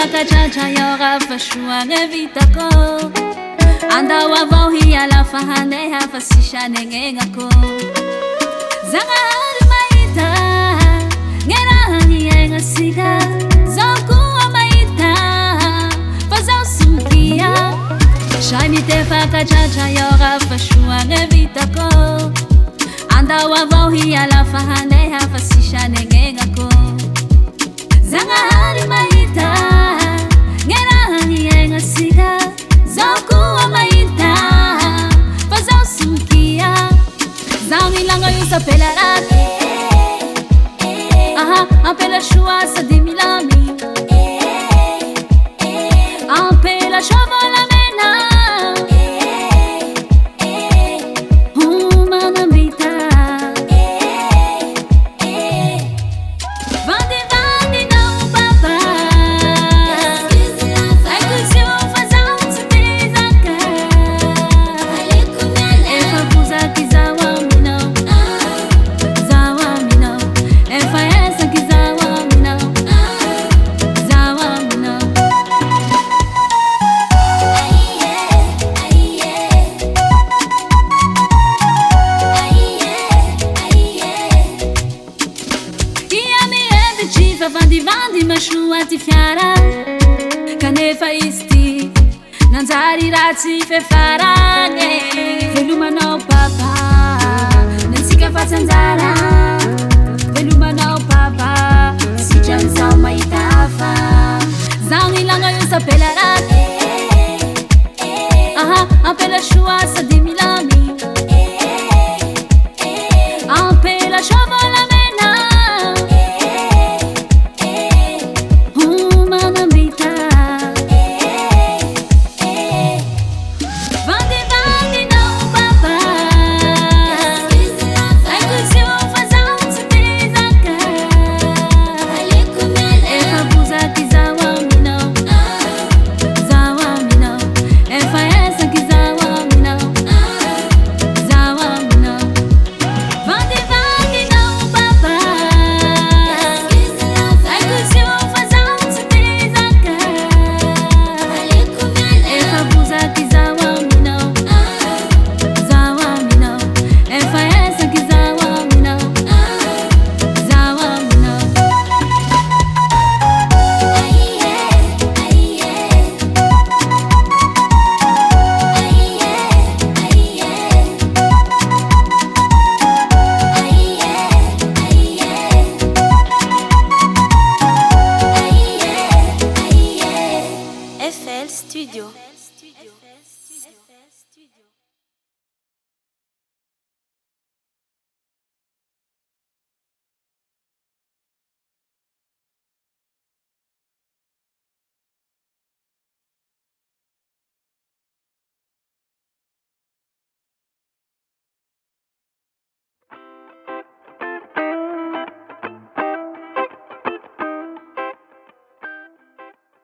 fakatratra yaora fashoagna vitako andao avao hiala fa handeha fa sisy anegnenako Zagnahary mahita gny raha niaignasika zao koa mahita fa zao sy mikia Shay mitefakatratra yaora fashoagna vitako andao avao hiala fa handeha fa sisy anegnenako Zagnahary mahita gny raha niaignasika zao koa mahita fa zao sy mikia Zao milagno io sapela raty Ampela soa sady milamy Ampela soa volamena Manambita Vandivandy não baba Ai così o fazão se desaca Efa buza que zawami não Zawami não Efa essa que zawami não Zawami não Ia mi evitifa vandivandy mashoa ty fiara Kanefa izy ty nanjary ratsy fefaragny Velomanao papa Nansika fatsanjara Velomanao papa Sitran'izao mahita hafa Zao nilagno io sapela raha